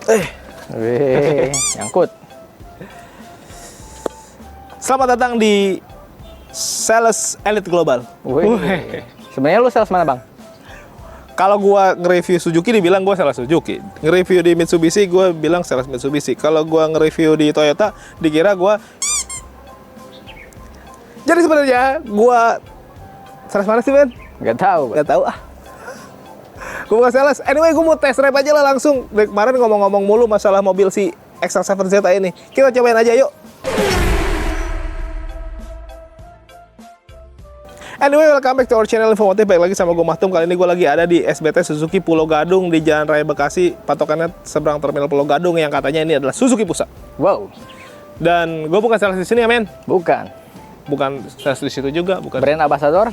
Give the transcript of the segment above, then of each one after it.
Wih, nyangkut. Selamat datang di Sales Elite Global. Wih. Sebenarnya lu sales mana, Bang? Kalau gua nge-review Suzuki dibilang gua sales Suzuki. Nge-review di Mitsubishi gua bilang sales Mitsubishi. Kalau gua nge-review di Toyota dikira gua. Jadi sebenarnya gua sales mana sih, Ben? Nggak tahu. Gak tahu ah. Gue bukan sales. Anyway, gue mau test drive aja lah langsung. Dari kemarin ngomong-ngomong mulu masalah mobil si XL7Z ini. Kita cobain aja yuk. Anyway, welcome back to our channel Infomotif. Baik lagi sama gue Mahtum. Kali ini gue lagi ada di SBT Suzuki Pulau Gadung di Jalan Raya Bekasi. Patokannya seberang terminal Pulau Gadung yang katanya ini adalah Suzuki Pusat. Wow. Dan gue bukan sales di sini ya, men. Bukan. Bukan sales di situ juga, bukan. Brand ambassador?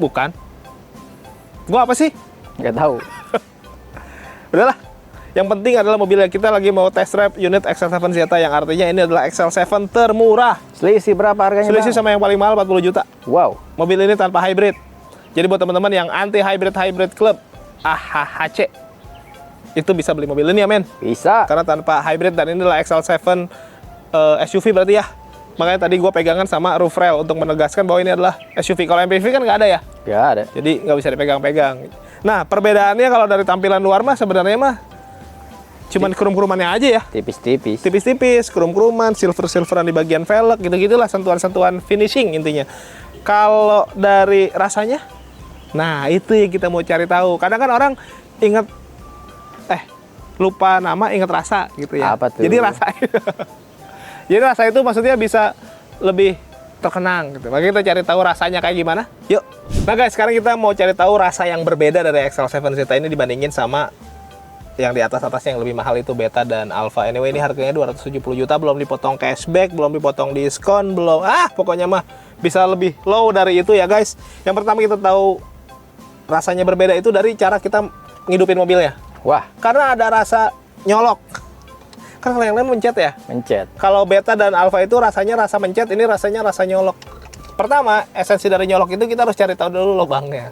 Bukan. Gue apa sih? Nggak tahu. Udahlah. Yang penting adalah mobilnya kita lagi mau test drive unit XL7Z yang artinya ini adalah XL7 termurah. Selisih berapa harganya, Selisih Bang? sama yang paling mahal 40 juta. Wow. Mobil ini tanpa hybrid. Jadi buat teman-teman yang anti hybrid club AHHC itu bisa beli mobil ini ya, men. Bisa. Karena tanpa hybrid dan ini adalah XL7 SUV berarti ya. Makanya tadi gue pegangan sama roof rail untuk menegaskan bahwa ini adalah SUV. Kalau MPV kan nggak ada ya. Nggak ada. Jadi nggak bisa dipegang-pegang. Nah, perbedaannya kalau dari tampilan luar mah sebenarnya mah cuman krum-krumannya aja ya. Tipis-tipis. Tipis-tipis, krum-kruman, silver-silveran di bagian velg, gitu-gitulah sentuhan-sentuhan finishing intinya. Kalau dari rasanya, nah itu yang kita mau cari tahu. Kadang kan orang inget, lupa nama, inget rasa gitu ya. Apa tuh? Jadi rasa, jadi rasa itu maksudnya bisa lebih terkenang gitu. Makanya kita cari tahu rasanya kayak gimana. Yuk. Nah guys, sekarang kita mau cari tahu rasa yang berbeda dari XL7Z ini dibandingin sama yang di atas-atasnya yang lebih mahal itu Beta dan Alfa. Anyway, ini harganya 270 juta, belum dipotong cashback, belum dipotong diskon, belum pokoknya mah bisa lebih low dari itu ya guys. Yang pertama kita tahu rasanya berbeda itu dari cara kita ngidupin mobilnya. Wah, Karena ada rasa nyolok. Kan kalau yang lain mencet ya. mencet. Kalau Beta dan Alfa itu rasanya rasa mencet, ini rasanya rasa nyolok. Pertama, esensi dari nyolok itu kita harus cari tahu dulu lubangnya.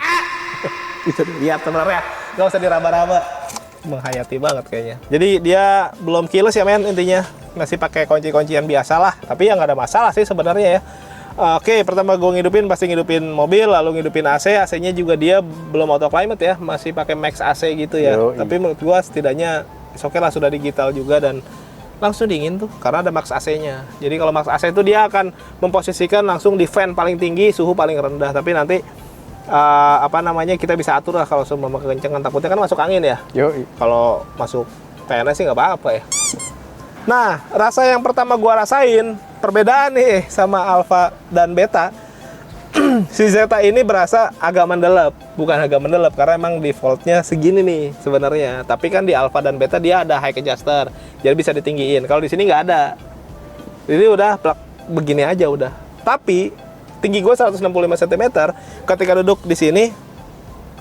Bisa dilihat sebenarnya, nggak usah diraba-raba. Menghayati banget kayaknya. Jadi dia belum keyless ya, men, intinya. Masih pakai kunci-kuncian biasa lah. Tapi ya nggak ada masalah sih sebenarnya ya. Oke, pertama gue ngidupin, pasti ngidupin mobil, lalu ngidupin AC. AC-nya juga dia belum auto climate ya, masih pakai max AC gitu ya. Yoi. Tapi menurut gue setidaknya oke lah, sudah digital juga dan langsung dingin tuh karena ada max AC-nya. Jadi kalau max AC itu dia akan memposisikan langsung di fan paling tinggi, suhu paling rendah. Tapi nanti kita bisa atur lah kalau semua kekencangan, takutnya kan masuk angin ya. Yoi. Kalau masuk PNS sih nggak apa-apa ya. Nah, rasa yang pertama gua rasain perbedaan nih sama Alfa dan Beta. Si Zeta ini berasa agak mendelep, bukan agak mendelep karena emang defaultnya segini nih sebenarnya. Tapi kan di Alfa dan Beta dia ada high adjuster, jadi bisa ditinggiin. Kalau di sini nggak ada, jadi udah plak begini aja udah. Tapi tinggi gue 165 cm, ketika duduk di sini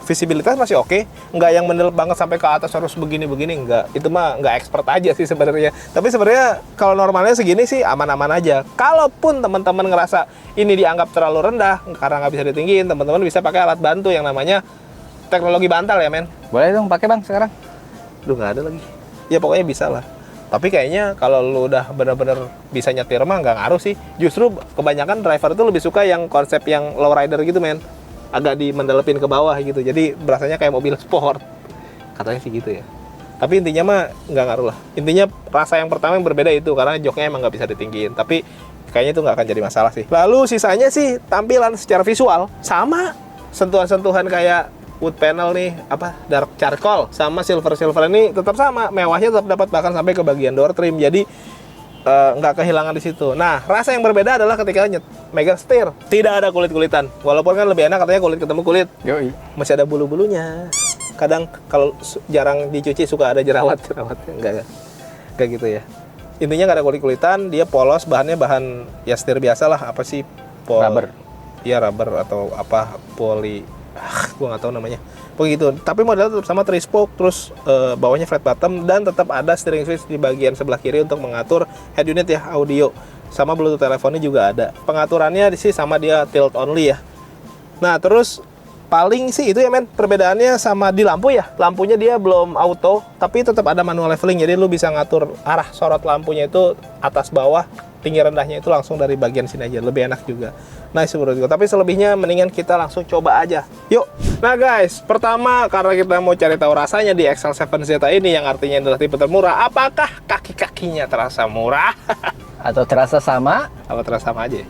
visibilitas masih oke, nggak yang mendelep banget sampai ke atas harus begini-begini, nggak. Itu mah nggak expert aja sih sebenarnya. Tapi sebenarnya kalau normalnya segini sih aman-aman aja. Kalaupun teman-teman ngerasa ini dianggap terlalu rendah karena nggak bisa ditinggiin, teman-teman bisa pakai alat bantu yang namanya teknologi bantal ya, men. Boleh dong pakai, Bang, sekarang? Duh, nggak ada lagi. Ya pokoknya bisa lah. Tapi kayaknya kalau lu udah bener-bener bisa nyetir mah nggak ngaruh sih. Justru kebanyakan driver itu lebih suka yang konsep yang lowrider gitu, men. Agak dimendelepin ke bawah gitu. Jadi berasanya kayak mobil sport. Katanya sih gitu ya. Tapi intinya mah nggak ngaruh lah. Intinya rasa yang pertama yang berbeda itu karena joknya emang nggak bisa ditinggiin. Tapi kayaknya itu nggak akan jadi masalah sih. Lalu sisanya sih tampilan secara visual sama. Sentuhan-sentuhan kayak wood panel nih, dark charcoal sama silver ini tetap sama, mewahnya tetap dapat bahkan sampai ke bagian door trim, jadi nggak kehilangan di situ. Nah, rasa yang berbeda adalah ketika megang setir, tidak ada kulit-kulitan, walaupun kan lebih enak katanya kulit ketemu kulit. Yoi. Masih ada bulu-bulunya. Kadang kalau jarang dicuci suka ada jerawat-jerawatnya, enggak gitu ya. Intinya nggak ada kulit-kulitan, dia polos, bahannya bahan ya setir biasa lah, apa sih? Rubber. Iya, rubber atau apa poli. Gue nggak tahu namanya. Begitu. Tapi modelnya tetap sama 3-spoke, terus bawahnya flat bottom dan tetap ada steering switch di bagian sebelah kiri untuk mengatur head unit ya, audio. Sama Bluetooth teleponnya juga ada. Pengaturannya sih sama, dia tilt only ya. Nah, terus Paling sih itu ya men, perbedaannya sama di lampu ya. Lampunya dia belum auto, tapi tetap ada manual leveling. Jadi lu bisa ngatur arah sorot lampunya itu atas bawah, tinggi rendahnya itu langsung dari bagian sini aja. Lebih enak juga. Nice menurut gue. Tapi selebihnya mendingan kita langsung coba aja. Yuk. Nah guys, pertama karena kita mau cari tahu rasanya di XL7Z ini yang artinya adalah tipe termurah, apakah kaki-kakinya terasa murah? Atau terasa sama? Apa terasa sama aja?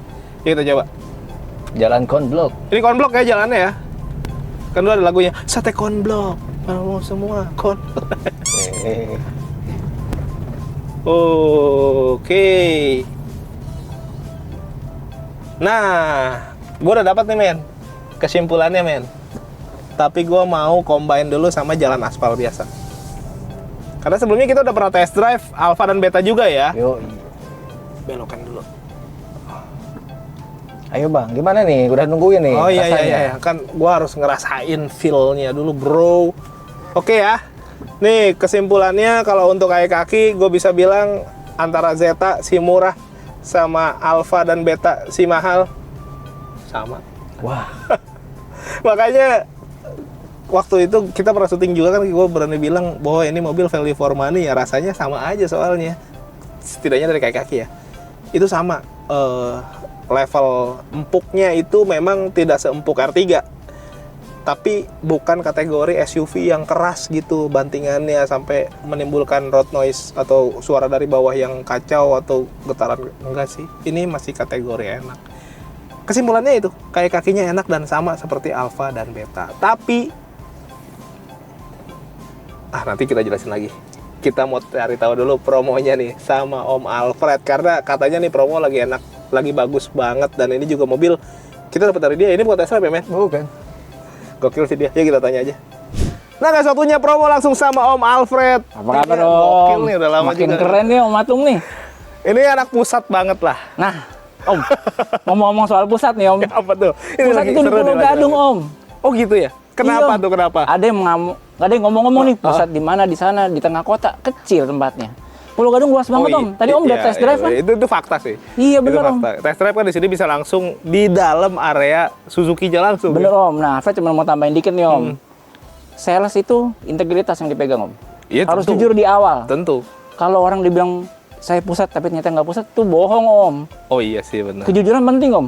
Yuk kita coba. Jalan konblok. Ini konblok ya jalannya ya. Kan dulu ada lagunya sate konblok, mau semua konblok. Oke. Nah, gue udah dapat nih men, kesimpulannya men. Tapi gue mau combine dulu sama jalan aspal biasa. Karena sebelumnya kita udah pernah test drive Alfa dan Beta juga ya. Yo. Belokan dulu. Ayo bang, gimana nih? Udah nungguin nih. Oh iya rasanya. iya, kan gua harus ngerasain feel-nya dulu, bro. Oke ya. Nih, kesimpulannya kalau untuk kaki gue bisa bilang antara Zeta si murah sama Alfa dan Beta si mahal sama. Wah. Makanya waktu itu kita pernah syuting juga kan, gue berani bilang bahwa ini mobil value for money ya, rasanya sama aja soalnya. Setidaknya dari kaki ya. Itu sama. Level empuknya itu memang tidak seempuk R3, tapi bukan kategori SUV yang keras gitu bantingannya sampai menimbulkan road noise atau suara dari bawah yang kacau atau getaran, enggak sih. Ini masih kategori enak. Kesimpulannya itu, kayak kakinya enak dan sama seperti Alfa dan Beta. Tapi nanti kita jelasin lagi. Kita mau cari tahu dulu promonya nih sama Om Alfred, karena katanya nih promo lagi enak, lagi bagus banget, dan ini juga mobil kita dapat dari dia. Ini bukan tes drive ya men? Bukan. Gokil sih dia. Ya kita tanya aja. Nah guys, waktunya promo langsung sama Om Alfred. Apa kabar Ini Om? Gokil nih, udah lama Makin juga. keren nih Om Atung nih. Ini anak pusat banget lah. Nah, Om, ngomong-ngomong soal pusat nih Om. Apa tuh? Ini Pusat lagi itu di seru Pulau nih, lagi Gadung rame. Om. Oh gitu ya? Kenapa Iya, Om. tuh, kenapa? Ada yang ngomong-ngomong nih, pusat di mana, di sana, di tengah kota, kecil tempatnya. Pulau Gadung luas banget Om. Tadi Om udah iya, test drive kan? Itu fakta sih. Iya Itu bener Om. fakta. Test drive kan di sini bisa langsung di dalam area Suzuki-nya langsung. Bener ya? Om. Nah, Fred cuma mau tambahin dikit nih Om. Sales itu integritas yang dipegang Om. Iya, Harus tentu. jujur di awal. Tentu. Kalau orang dibilang saya pusat tapi ternyata nggak pusat, itu bohong Om. Oh iya sih benar. Kejujuran penting Om.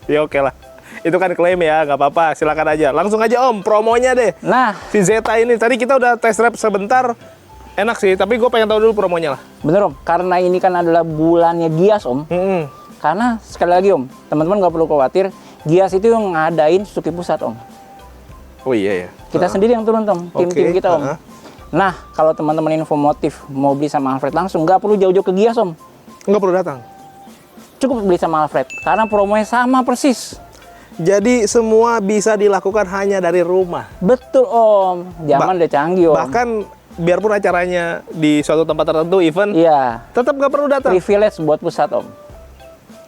Ya oke lah. Itu kan klaim ya, nggak apa-apa. Silakan aja. Langsung aja Om, promonya deh. Nah, Si Zeta ini, tadi kita udah test drive sebentar. Enak sih, tapi gue pengen tahu dulu promonya lah. bener Om. Karena ini kan adalah bulannya Gias Om. Hmm. Karena sekali lagi Om, teman-teman nggak perlu khawatir. Gias itu yang ngadain Suzuki Pusat Om. Oh iya ya. Kita sendiri yang turun Om, tim-tim Oke, kita Om. Nah, kalau teman-teman Infomotif mau beli sama Alfred langsung, nggak perlu jauh-jauh ke Gias Om. Nggak perlu datang. Cukup beli sama Alfred, karena promonya sama persis. Jadi semua bisa dilakukan hanya dari rumah. Betul Om, zaman udah canggih Om. Bahkan biarpun acaranya di suatu tempat tertentu, event, Iya, tetap nggak perlu datang. privilege buat pusat Om.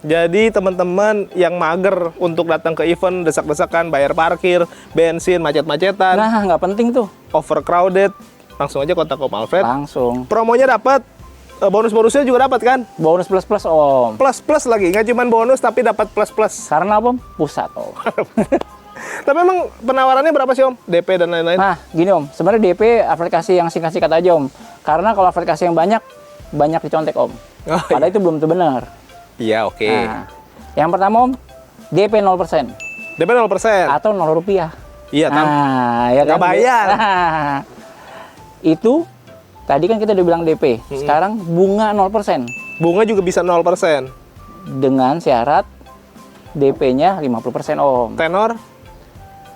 Jadi teman-teman yang mager untuk datang ke event, desak-desakan, bayar parkir, bensin, macet-macetan, Nah, nggak penting tuh. overcrowded, langsung aja kontak Om Alfred. Langsung. Promonya dapat, bonus-bonusnya juga dapat kan? Bonus plus-plus Om. Plus-plus lagi, nggak cuma bonus tapi dapat plus-plus. Karena apa Om? Pusat Om. Tapi emang penawarannya berapa sih Om? DP dan lain-lain? Nah, gini Om, sebenarnya DP aplikasi yang singkat-singkat aja Om. Karena kalau aplikasi yang banyak dicontek Om. Oh, Padahal itu belum tentu benar. Iya, oke. Nah, yang pertama Om, DP 0% DP 0%. atau 0 rupiah. Iya, Nah, ya nggak kan? bayar. Nah, itu tadi kan kita udah bilang DP. Sekarang bunga 0% Bunga juga bisa 0%. dengan syarat DP-nya 50% Om. Tenor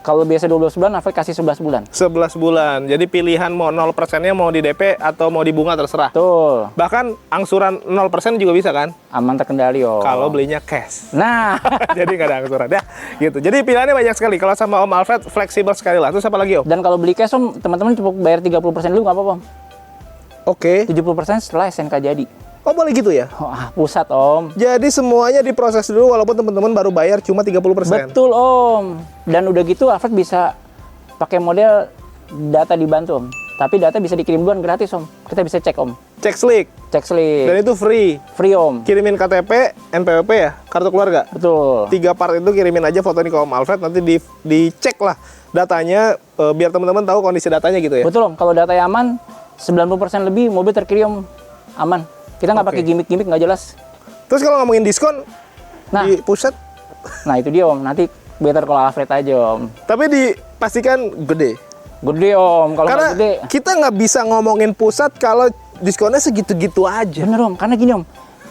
Kalau biasa 12 bulan, Alfred kasih 11 bulan. 11 bulan. Jadi pilihan mau 0%-nya mau di DP atau mau di bunga terserah. Betul. Bahkan angsuran 0% juga bisa kan? Aman terkendali Om. Kalau belinya cash. Nah, Jadi nggak ada angsuran. Ya, gitu. Jadi pilihannya banyak sekali. Kalau sama Om Alfred, fleksibel sekali lah. Terus apa lagi Om? dan kalau beli cash Om, teman-teman cukup bayar 30% dulu nggak apa-apa Om. Oke. 70% setelah SNK jadi. Oh boleh gitu ya? Wah, pusat Om. Jadi semuanya diproses dulu walaupun teman-teman baru bayar cuma 30%. Betul Om. Dan udah gitu Alfred bisa pakai model data dibantu Om. Tapi data bisa dikirim duluan gratis Om. Kita bisa cek Om. cek slick. Cek slip. Dan itu free. Free Om. Kirimin KTP, NPWP ya, kartu keluarga. Betul. 3 part itu kirimin aja foto ini ke Om Alfred, nanti dicek lah datanya, biar teman-teman tahu kondisi datanya gitu ya. Betul Om, kalau datanya aman, 90% lebih mobil terkirim aman. Kita nggak pakai gimmick-gimmick nggak jelas. Terus kalau ngomongin diskon Nah. di pusat, Nah itu dia Om, nanti better kalau Alfred aja Om. tapi dipastikan gede. Gede Om, kalau Karena nggak gede. kita nggak bisa ngomongin pusat kalau diskonnya segitu-gitu aja. Bener Om, karena gini Om,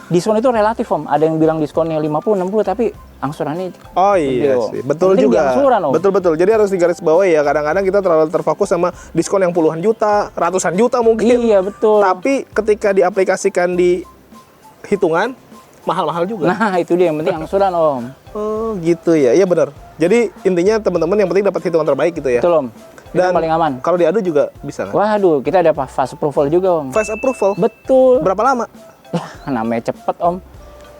diskon itu relatif Om. Ada yang bilang diskonnya 50, 60, tapi angsurannya Oh iya Om. sih, betul Penting di juga. angsuran, Om. Betul-betul. Jadi harus digarisbawahi ya. Kadang-kadang kita terlalu terfokus sama diskon yang puluhan juta, ratusan juta mungkin. Iya betul. Tapi ketika diaplikasikan di hitungan, mahal-mahal juga. Nah itu dia, yang penting angsuran Om. Oh gitu ya, iya benar. Jadi intinya teman-teman yang penting dapat hitungan terbaik gitu ya. Betul Om, itu Dan yang paling aman. kalau diadu juga bisa kan? Waduh, kita ada fast approval juga Om. Fast approval. Betul. Berapa lama? Ya, namanya cepet Om.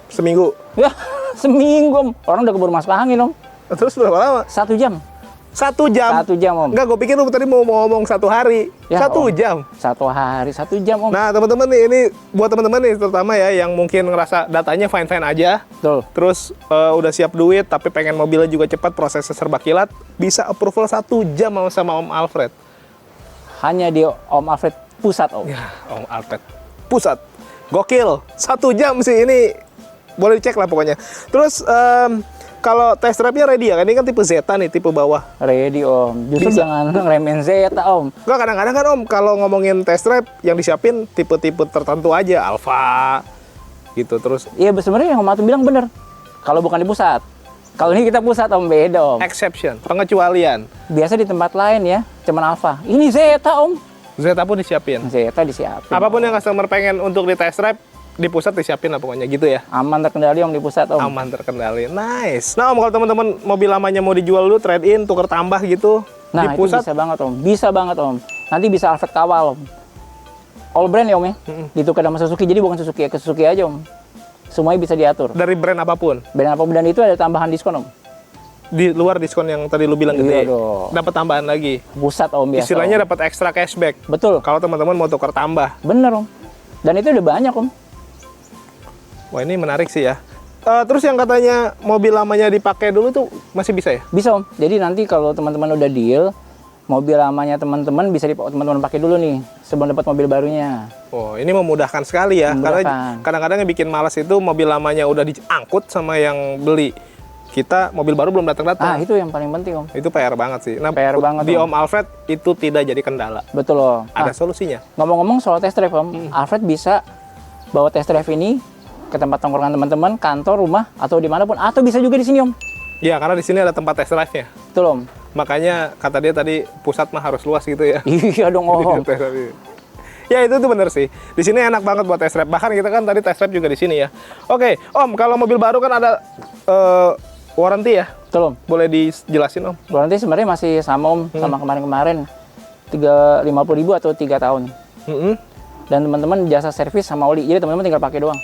Seminggu. Ya, seminggu Om. Orang udah keburu masuk angin Om. Terus berapa lama? 1 jam. 1 jam. 1 jam Om. Enggak, gue pikir lu tadi mau ngomong 1 hari. Ya, 1 Om. jam. 1 hari, 1 jam Om. Nah, teman-teman nih, ini buat teman-teman nih terutama ya yang mungkin ngerasa datanya fine-fine aja, Betul. terus udah siap duit tapi pengen mobilnya juga cepat, prosesnya serba kilat, bisa approval 1 jam sama Om Alfred. Hanya di Om Alfred Pusat Om. Ya, Om Alfred Pusat. Gokil. 1 jam sih ini. Boleh dicek lah pokoknya. Terus kalau test drive-nya ready ya? Ini kan tipe Zeta nih, tipe bawah. Ready Om. Justru Bisa. jangan ngeremen Zeta Om. Enggak, kadang-kadang kan Om, kalau ngomongin test drive yang disiapin tipe-tipe tertentu aja, Alfa gitu. Terus Iya sebenarnya yang Om Atum bilang bener. Kalau bukan di pusat. Kalau ini kita pusat Om, beda Om. exception, pengecualian. Biasa di tempat lain ya, cuman Alfa. Ini Zeta Om. Zeta pun disiapin. Zeta disiapin. Apapun yang customer pengen untuk di test drive, di pusat disiapin lah pokoknya gitu ya. Aman terkendali Om di pusat Om. Aman terkendali. Nice. Nah Om, kalau teman-teman mobil lamanya mau dijual dulu, trade in, tuker tambah gitu, Nah di itu pusat bisa banget Om. Bisa banget Om. Nanti bisa Alfred kawal Om. All brand ya Om ya. Ditukar sama Suzuki. Jadi bukan Suzuki ke Suzuki aja Om. Semuanya bisa diatur. dari brand apapun. Brand apapun dan itu ada tambahan diskon Om. Di luar diskon yang tadi lu bilang Iya gede, dong. dapat tambahan lagi. Pusat Om biasa. Istilahnya Om. dapat extra cashback. Betul. Kalau teman-teman mau tukar tambah. Bener Om. Dan itu udah banyak Om. Wah ini menarik sih ya. Terus yang katanya mobil lamanya dipakai dulu tuh masih bisa ya? Bisa Om. Jadi nanti kalau teman-teman udah deal, mobil lamanya teman-teman bisa teman-teman pakai dulu nih sebelum dapat mobil barunya. Oh ini memudahkan sekali ya. Karena Memudahkan. kadang-kadang yang bikin malas itu mobil lamanya udah diangkut sama yang beli. Kita mobil baru belum Ah, datang-datang. itu yang paling penting Om. Itu PR banget sih. Nah, PR banget, di Om. Om Alfred itu tidak jadi kendala. Betul Om. Ada solusinya. Ngomong-ngomong soal test drive Om, Alfred bisa bawa test drive ini ke tempat tongkrongan teman-teman, kantor, rumah, atau dimanapun, atau bisa juga di sini Om. Ya karena di sini ada tempat test drive-nya. Betul Om. Makanya kata dia tadi pusat mah harus luas gitu ya. Iya dong Om. Test drive. Ya itu tuh bener sih. Di sini enak banget buat test drive. Bahkan kita kan tadi test drive juga di sini ya. Oke, Om, kalau mobil baru kan ada warranty ya. Betul Om. Boleh dijelasin Om? Warranty sebenarnya masih sama Om, sama kemarin-kemarin. 50.000 atau 3 tahun. Mm-mm. Dan teman-teman jasa servis sama oli. Jadi teman-teman tinggal pakai doang.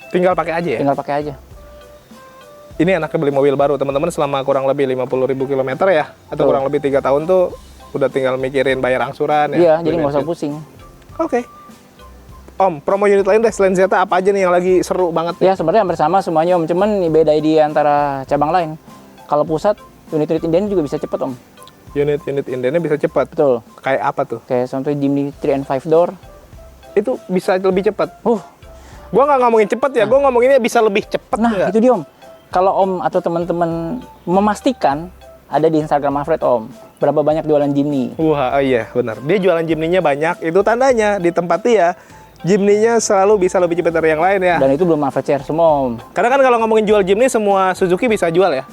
Tinggal pakai aja ya. Tinggal pakai aja. Ini enaknya beli mobil baru teman-teman selama kurang lebih 50.000 kilometer ya, atau Betul. kurang lebih 3 tahun tuh udah tinggal mikirin bayar angsuran ya. Iya, jadi beli nggak usah bensin. pusing. Oke. Om, promo unit lain deh selain Zeta apa aja nih yang lagi seru banget nih? Ya sebenarnya hampir sama semuanya Om, cuman beda di antara cabang lain. Kalau pusat, unit-unit Indian juga bisa cepet Om. Unit-unit indennya bisa cepat. Betul. Kayak apa tuh? Kayak contoh Jimny 3 and 5 door. Itu bisa lebih cepat. Uh, Gua nggak ngomongin cepat ya, gua ngomonginnya bisa lebih cepat nah nggak? itu dia Om. Kalau Om atau teman-teman memastikan ada di Instagram Alfred Om, berapa banyak jualan Jimny. Wah, oh iya benar. Dia jualan Jimny-nya banyak, itu tandanya di tempat dia Jimny-nya selalu bisa lebih cepat dari yang lain ya. Dan itu belum Alfred share semua Om. Karena kan kalau ngomongin jual Jimny, semua Suzuki bisa jual ya.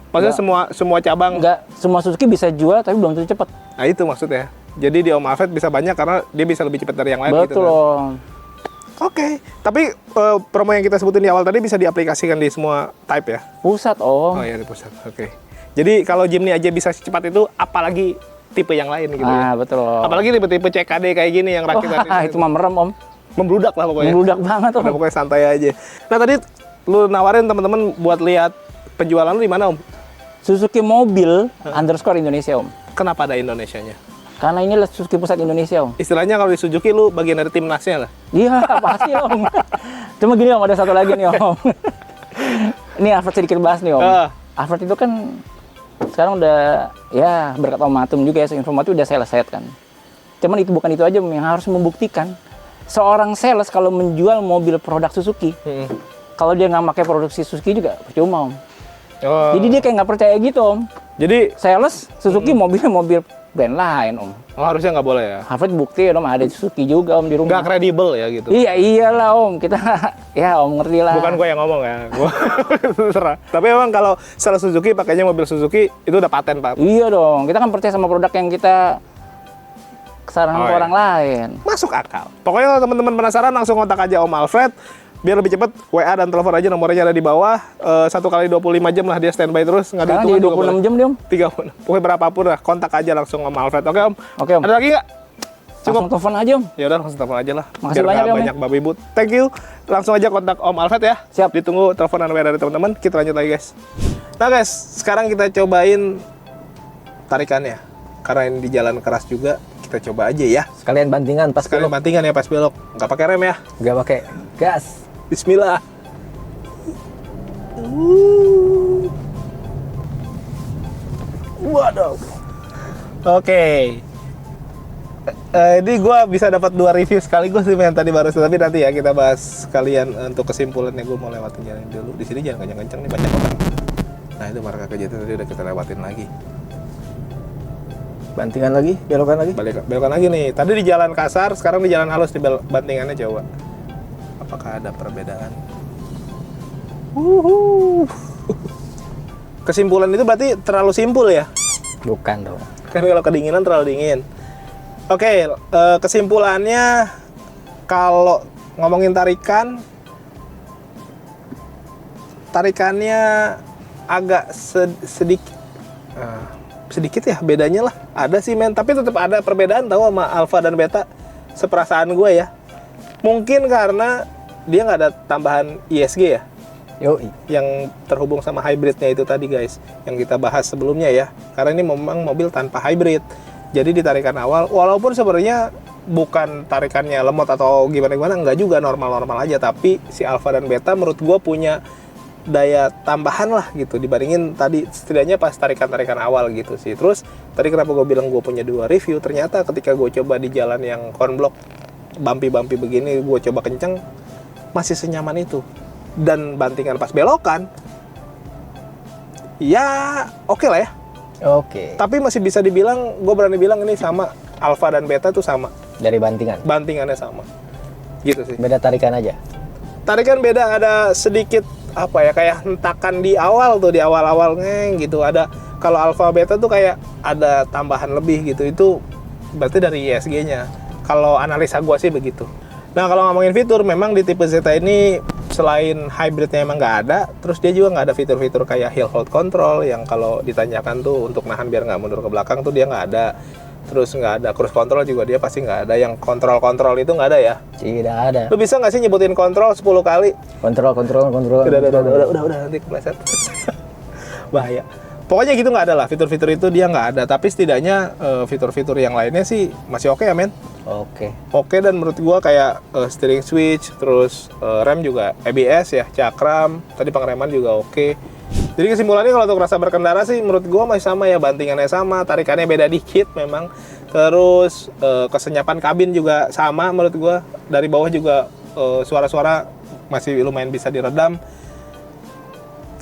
Maksudnya semua cabang. Enggak, semua Suzuki bisa jual tapi belum tentu cepet. Nah itu maksudnya. Jadi di Om Alfred bisa banyak karena dia bisa lebih cepat dari yang lain. Betul gitu, kan? Om. Oke. Tapi promo yang kita sebutin di awal tadi bisa diaplikasikan di semua type ya. Pusat Om. Oh iya di pusat. Oke. Jadi kalau Jimny aja bisa secepat itu, apalagi tipe yang lain gitu ya. Ah betul Om. Apalagi tipe-tipe CKD kayak gini yang rakitan Wah, itu mah merem Om. membludak lah pokoknya. Membludak banget Om. Udah pokoknya santai aja. Nah tadi lu nawarin teman-teman buat lihat penjualan lu di mana Om? Suzuki Mobil _ Indonesia Om. Kenapa ada Indonesianya? Karena ini adalah Suzuki pusat Indonesia, Om. Istilahnya kalau di Suzuki lu bagian dari timnasnya lah. Iya, pasti, Om. Cuma gini, Om, ada satu lagi nih, Om. Ini Alfred sedikit bahas nih, Om. Alfred itu kan sekarang udah, ya berkat Om Matum juga ya, informatif udah selesai kan. Cuman itu bukan itu aja, Om, yang harus membuktikan. Seorang sales kalau menjual mobil produk Suzuki, kalau dia nggak pakai produksi Suzuki juga percuma, Om. Jadi dia kayak nggak percaya gitu, Om. Jadi Sales Suzuki mobilnya mobil brand lain, Om. harusnya nggak boleh ya? Alfred bukti, Om, ada Suzuki juga, Om, di rumah. Nggak kredibel ya gitu? Iya, iyalah, Om. Kita, ya Om ngerti lah. Bukan gue yang ngomong ya, gue terserah. Tapi emang kalau sales Suzuki pakainya mobil Suzuki itu udah paten, Pak. Iya dong, kita kan percaya sama produk yang kita saran ke orang lain. Masuk akal. Pokoknya kalau teman-teman penasaran langsung kontak aja Om Alfred. Biar lebih cepat, WA dan telepon aja, nomornya ada di bawah. 1 kali 25 jam lah dia standby terus. Nggak Sekarang dihitungan jadi 26 jam deh, Om. 30. Pokoknya berapapun lah, kontak aja langsung Om Alfred. Oke, Om? Oke, Om. Ada lagi nggak? Langsung telepon aja, Om. Ya udah langsung telepon aja lah. Makasih Biar banyak, nggak Om, banyak babi ibu. Thank you. Langsung aja kontak Om Alfred ya. Siap. Ditunggu teleponan WA dari teman-teman. Kita lanjut lagi, guys. Nah, guys, sekarang kita cobain tarikannya. Karena ini di jalan keras juga, kita coba aja ya. Sekalian bantingan pas Sekali belok. bantingan ya pas belok. Nggak pakai rem ya. Nggak pakai gas. Bismillah. Waduh. Oke. Ini gue bisa dapat 2 review sekaligus sih yang tadi baru, tapi nanti ya kita bahas sekalian untuk kesimpulannya. Gue mau lewatin jalan dulu. Di sini jangan kencang-kencang nih, banyak orang. Nah itu marka kejadian tadi udah kita lewatin lagi. Bantingan lagi, belokan lagi. Belokan lagi nih. Tadi di jalan kasar, sekarang di jalan halus, di bantingannya coba. Apakah ada perbedaan? Kesimpulan itu berarti terlalu simpul ya? Bukan dong. Kan kalau kedinginan terlalu dingin. Oke, kesimpulannya kalau ngomongin tarikannya agak sedikit ya bedanya lah. Ada sih men, tapi tetap ada perbedaan tahu sama Alfa dan Beta. Seperasaan gue ya. Mungkin karena dia nggak ada tambahan ISG ya. Yoi. Yang terhubung sama hybridnya itu tadi guys, yang kita bahas sebelumnya ya. Karena ini memang mobil tanpa hybrid. Jadi di tarikan awal, walaupun sebenarnya bukan tarikannya lemot atau gimana-gimana, enggak juga, normal-normal aja. Tapi si Alfa dan Beta menurut gue punya daya tambahan lah gitu dibandingin tadi, setidaknya pas tarikan-tarikan awal gitu sih. Terus tadi kenapa gue bilang gue punya 2 review, ternyata ketika gue coba di jalan yang konblok bumpy begini, gue coba kenceng, masih senyaman itu. Dan bantingan pas belokan ya oke lah ya. Oke. Tapi masih bisa dibilang, gue berani bilang ini sama Alfa dan Beta tuh sama. Dari bantingan. Bantingannya sama. Gitu sih. Beda tarikan aja. Tarikan beda, ada sedikit apa ya, kayak hentakan di awal tuh, di awal-awal ngeng gitu. Ada, kalau Alfa Beta tuh kayak ada tambahan lebih gitu. Itu berarti dari ISG-nya. Kalau analisa gue sih begitu. Nah kalau ngomongin fitur, memang di tipe Zeta ini selain hybridnya emang nggak ada, terus dia juga nggak ada fitur-fitur kayak hill hold control yang kalau ditanyakan tuh untuk nahan biar nggak mundur ke belakang tuh dia nggak ada. Terus nggak ada cruise control juga, dia pasti nggak ada. Yang kontrol itu nggak ada ya? Tidak ada. Lu bisa nggak sih nyebutin kontrol 10 kali? Kontrol. Udah nanti kepleset. Bahaya. Pokoknya gitu nggak ada lah, fitur-fitur itu dia nggak ada. Tapi setidaknya fitur-fitur yang lainnya sih masih oke ya men? Oke, dan menurut gua kayak steering switch, terus rem juga ABS ya, cakram, tadi pengereman juga oke. Jadi kesimpulannya kalau untuk rasa berkendara sih menurut gua masih sama ya, bantingannya sama, tarikannya beda dikit memang. Terus kesenyapan kabin juga sama menurut gua. Dari bawah juga suara-suara masih lumayan bisa diredam.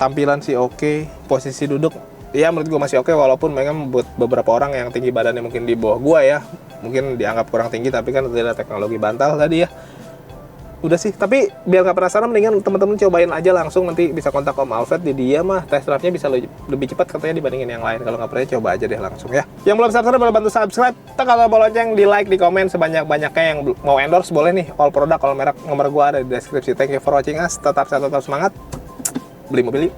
Tampilan sih oke, posisi duduk ya menurut gua masih oke, walaupun memang buat beberapa orang yang tinggi badannya mungkin di bawah gua ya, mungkin dianggap kurang tinggi, tapi kan ada teknologi bantal tadi ya. Udah sih, tapi biar nggak penasaran mendingan teman-teman cobain aja langsung, nanti bisa kontak Om Alfred, di dia mah test drive-nya bisa lebih cepat katanya dibandingin yang lain. Kalau nggak percaya coba aja deh langsung ya. Yang belum subscribe boleh bantu subscribe, tekan tombol lonceng, di like, di komen sebanyak-banyaknya. Yang mau endorse boleh nih, all produk, all merek, nomor gua ada di deskripsi. Thank you for watching us, tetap sehat, tetap semangat, beli mobil yuk.